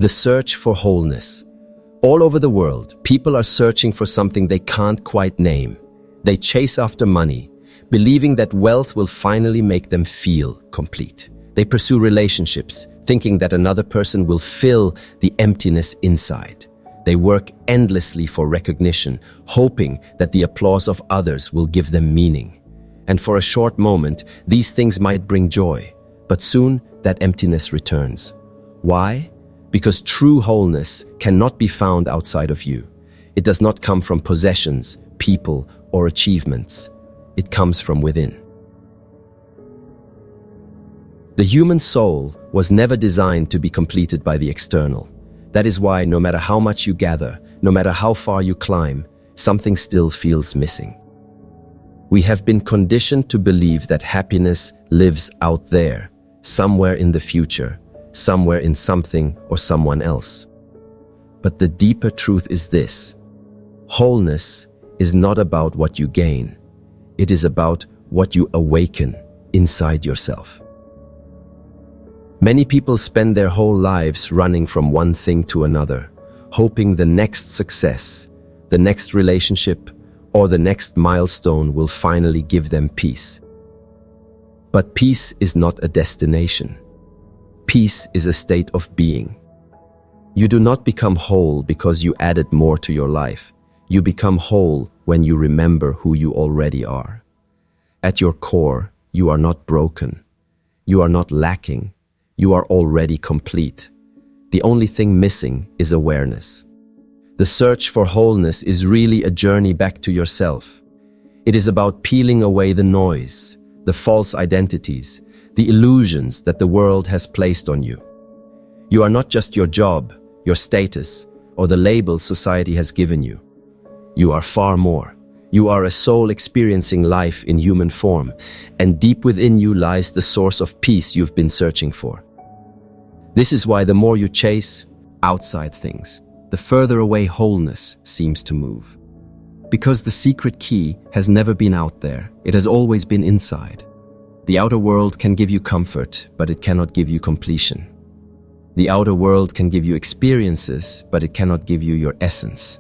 The search for wholeness. All over the world, people are searching for something they can't quite name. They chase after money, believing that wealth will finally make them feel complete. They pursue relationships, thinking that another person will fill the emptiness inside. They work endlessly for recognition, hoping that the applause of others will give them meaning. And for a short moment, these things might bring joy, but soon that emptiness returns. Why? Because true wholeness cannot be found outside of you. It does not come from possessions, people, or achievements. It comes from within. The human soul was never designed to be completed by the external. That is why no matter how much you gather, no matter how far you climb, something still feels missing. We have been conditioned to believe that happiness lives out there, somewhere in the future, somewhere in something or someone else. But the deeper truth is this: wholeness is not about what you gain. It is about what you awaken inside yourself. Many people spend their whole lives running from one thing to another, hoping the next success, the next relationship, or the next milestone will finally give them peace. But peace is not a destination. Peace is a state of being. You do not become whole because you added more to your life. You become whole when you remember who you already are. At your core, you are not broken. You are not lacking. You are already complete. The only thing missing is awareness. The search for wholeness is really a journey back to yourself. It is about peeling away the noise, the false identities, the illusions that the world has placed on you. You are not just your job, your status, or the labels society has given you. You are far more. You are a soul experiencing life in human form, and deep within you lies the source of peace you've been searching for. This is why the more you chase outside things, the further away wholeness seems to move. Because the secret key has never been out there, it has always been inside. The outer world can give you comfort, but it cannot give you completion. The outer world can give you experiences, but it cannot give you your essence.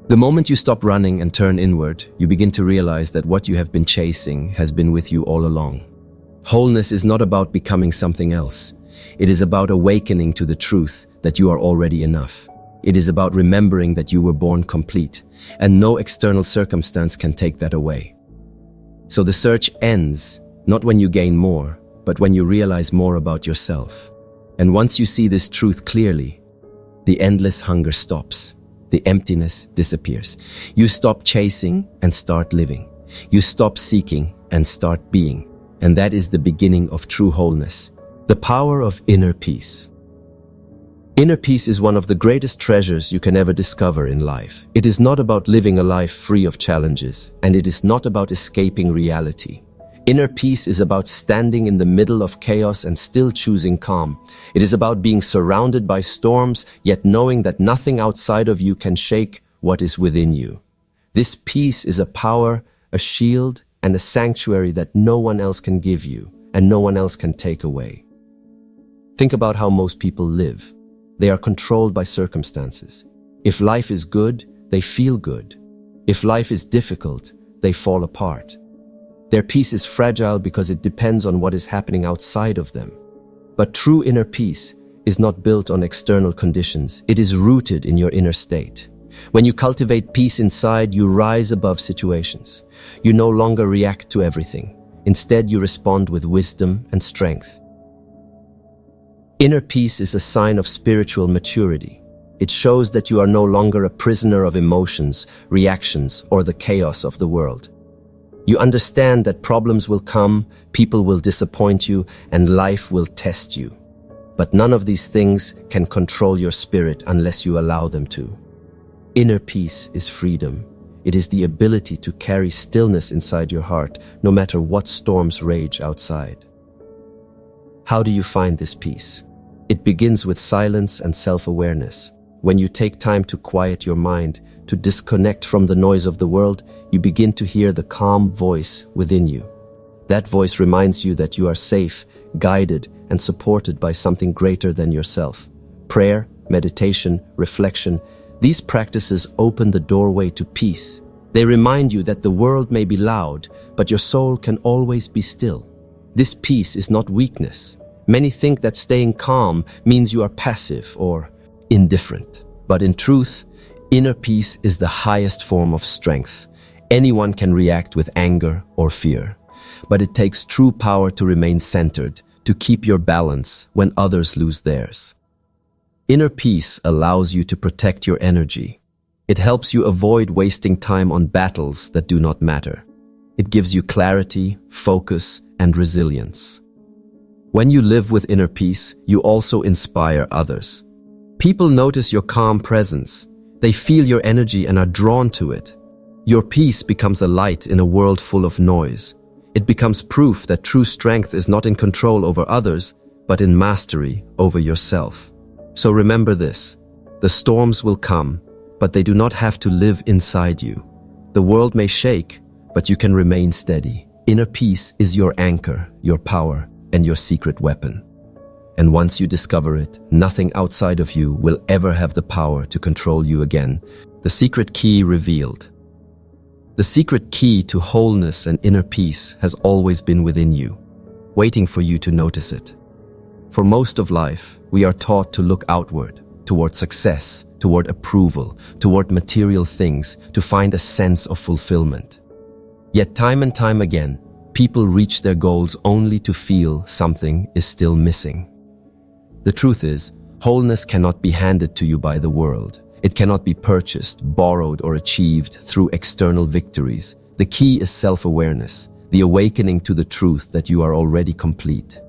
The moment you stop running and turn inward, you begin to realize that what you have been chasing has been with you all along. Wholeness is not about becoming something else. It is about awakening to the truth that you are already enough. It is about remembering that you were born complete, and no external circumstance can take that away. So the search ends, not when you gain more, but when you realize more about yourself. And once you see this truth clearly, the endless hunger stops. The emptiness disappears. You stop chasing and start living. You stop seeking and start being. And that is the beginning of true wholeness. The power of inner peace. Inner peace is one of the greatest treasures you can ever discover in life. It is not about living a life free of challenges, and it is not about escaping reality. Inner peace is about standing in the middle of chaos and still choosing calm. It is about being surrounded by storms, yet knowing that nothing outside of you can shake what is within you. This peace is a power, a shield, and a sanctuary that no one else can give you, and no one else can take away. Think about how most people live. They are controlled by circumstances. If life is good, they feel good. If life is difficult, they fall apart. Their peace is fragile because it depends on what is happening outside of them. But true inner peace is not built on external conditions. It is rooted in your inner state. When you cultivate peace inside, you rise above situations. You no longer react to everything. Instead, you respond with wisdom and strength. Inner peace is a sign of spiritual maturity. It shows that you are no longer a prisoner of emotions, reactions, or the chaos of the world. You understand that problems will come, people will disappoint you, and life will test you. But none of these things can control your spirit unless you allow them to. Inner peace is freedom. It is the ability to carry stillness inside your heart, no matter what storms rage outside. How do you find this peace? It begins with silence and self-awareness. When you take time to quiet your mind, to disconnect from the noise of the world, you begin to hear the calm voice within you. That voice reminds you that you are safe, guided, and supported by something greater than yourself. Prayer, meditation, reflection, these practices open the doorway to peace. They remind you that the world may be loud, but your soul can always be still. This peace is not weakness. Many think that staying calm means you are passive or indifferent. But in truth, inner peace is the highest form of strength. Anyone can react with anger or fear, but it takes true power to remain centered, to keep your balance when others lose theirs. Inner peace allows you to protect your energy. It helps you avoid wasting time on battles that do not matter. It gives you clarity, focus, and resilience. When you live with inner peace, you also inspire others. People notice your calm presence. They feel your energy and are drawn to it. Your peace becomes a light in a world full of noise. It becomes proof that true strength is not in control over others, but in mastery over yourself. So remember this: the storms will come, but they do not have to live inside you. The world may shake, but you can remain steady. Inner peace is your anchor, your power, and your secret weapon. And once you discover it, nothing outside of you will ever have the power to control you again. The secret key revealed. The secret key to wholeness and inner peace has always been within you, waiting for you to notice it. For most of life, we are taught to look outward, toward success, toward approval, toward material things, to find a sense of fulfillment. Yet time and time again, people reach their goals only to feel something is still missing. The truth is, wholeness cannot be handed to you by the world. It cannot be purchased, borrowed, or achieved through external victories. The key is self-awareness, the awakening to the truth that you are already complete.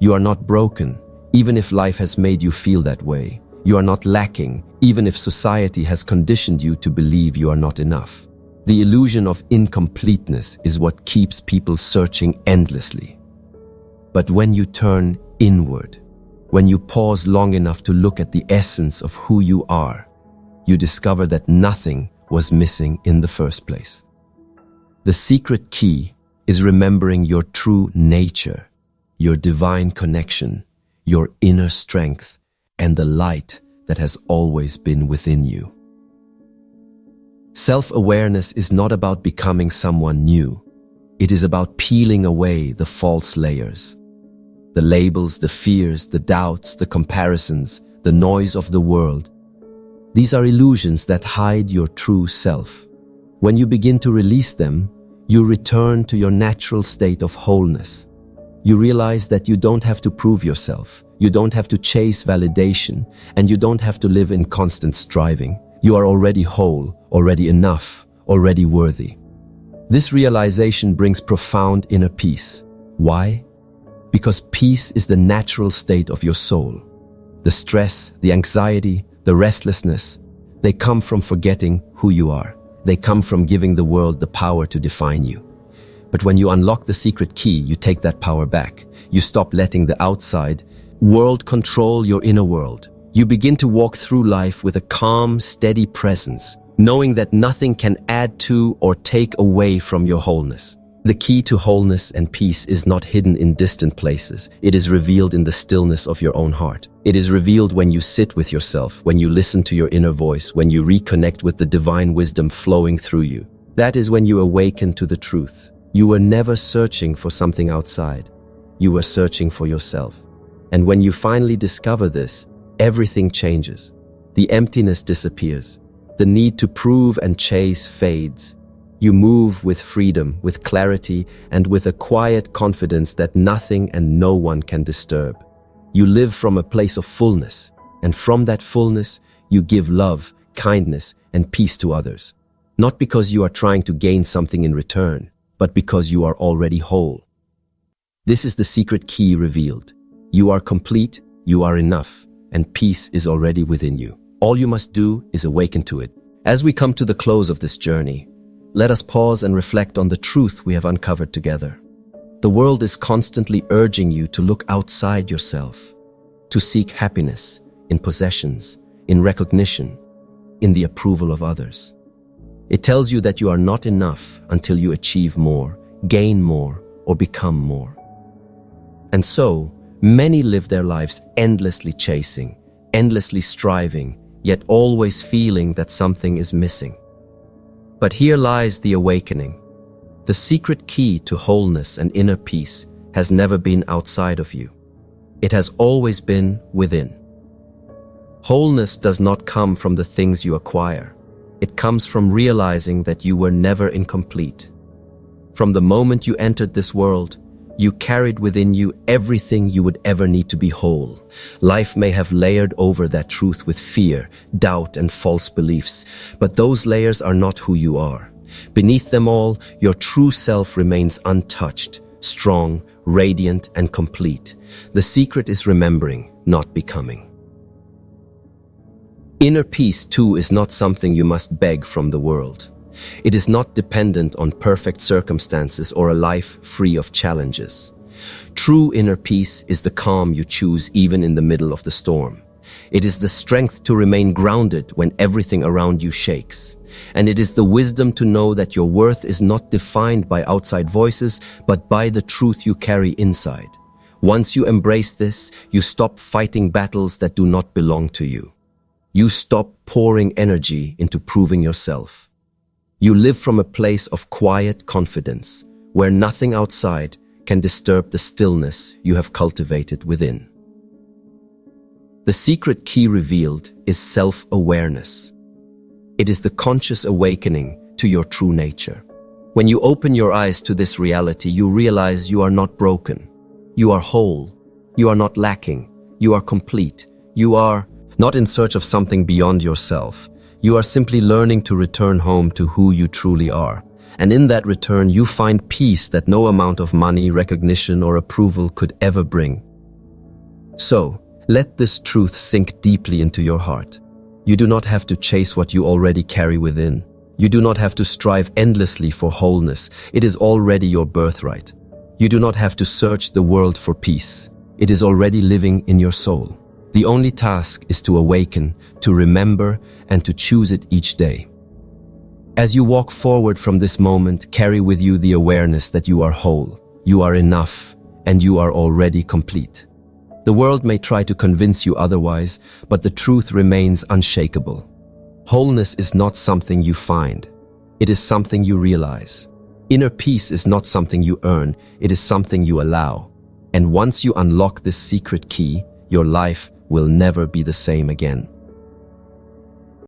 You are not broken, even if life has made you feel that way. You are not lacking, even if society has conditioned you to believe you are not enough. The illusion of incompleteness is what keeps people searching endlessly. But when you turn inward, when you pause long enough to look at the essence of who you are, you discover that nothing was missing in the first place. The secret key is remembering your true nature, your divine connection, your inner strength, and the light that has always been within you. Self-awareness is not about becoming someone new. It is about peeling away the false layers. The labels, the fears, the doubts, the comparisons, the noise of the world. These are illusions that hide your true self. When you begin to release them, you return to your natural state of wholeness. You realize that you don't have to prove yourself, you don't have to chase validation, and you don't have to live in constant striving. You are already whole, already enough, already worthy. This realization brings profound inner peace. Why? Because peace is the natural state of your soul. The stress, the anxiety, the restlessness, they come from forgetting who you are. They come from giving the world the power to define you. But when you unlock the secret key, you take that power back. You stop letting the outside world control your inner world. You begin to walk through life with a calm, steady presence, knowing that nothing can add to or take away from your wholeness. The key to wholeness and peace is not hidden in distant places. It is revealed in the stillness of your own heart. It is revealed when you sit with yourself, when you listen to your inner voice, when you reconnect with the divine wisdom flowing through you. That is when you awaken to the truth. You were never searching for something outside. You were searching for yourself. And when you finally discover this, everything changes. The emptiness disappears. The need to prove and chase fades. You move with freedom, with clarity, and with a quiet confidence that nothing and no one can disturb. You live from a place of fullness, and from that fullness, you give love, kindness, and peace to others. Not because you are trying to gain something in return, but because you are already whole. This is the secret key revealed. You are complete, you are enough, and peace is already within you. All you must do is awaken to it. As we come to the close of this journey, let us pause and reflect on the truth we have uncovered together. The world is constantly urging you to look outside yourself, to seek happiness in possessions, in recognition, in the approval of others. It tells you that you are not enough until you achieve more, gain more, or become more. And so, many live their lives endlessly chasing, endlessly striving, yet always feeling that something is missing. But here lies the awakening. The secret key to wholeness and inner peace has never been outside of you. It has always been within. Wholeness does not come from the things you acquire. It comes from realizing that you were never incomplete. From the moment you entered this world, you carried within you everything you would ever need to be whole. Life may have layered over that truth with fear, doubt, and false beliefs, but those layers are not who you are. Beneath them all, your true self remains untouched, strong, radiant, and complete. The secret is remembering, not becoming. Inner peace, too, is not something you must beg from the world. It is not dependent on perfect circumstances or a life free of challenges. True inner peace is the calm you choose even in the middle of the storm. It is the strength to remain grounded when everything around you shakes. And it is the wisdom to know that your worth is not defined by outside voices, but by the truth you carry inside. Once you embrace this, you stop fighting battles that do not belong to you. You stop pouring energy into proving yourself. You live from a place of quiet confidence, where nothing outside can disturb the stillness you have cultivated within. The secret key revealed is self-awareness. It is the conscious awakening to your true nature. When you open your eyes to this reality, you realize you are not broken. You are whole. You are not lacking. You are complete. You are not in search of something beyond yourself. You are simply learning to return home to who you truly are. And in that return, you find peace that no amount of money, recognition, or approval could ever bring. So, let this truth sink deeply into your heart. You do not have to chase what you already carry within. You do not have to strive endlessly for wholeness. It is already your birthright. You do not have to search the world for peace. It is already living in your soul. The only task is to awaken, to remember, and to choose it each day. As you walk forward from this moment, carry with you the awareness that you are whole, you are enough, and you are already complete. The world may try to convince you otherwise, but the truth remains unshakable. Wholeness is not something you find. It is something you realize. Inner peace is not something you earn. It is something you allow. And once you unlock this secret key, your life will never be the same again.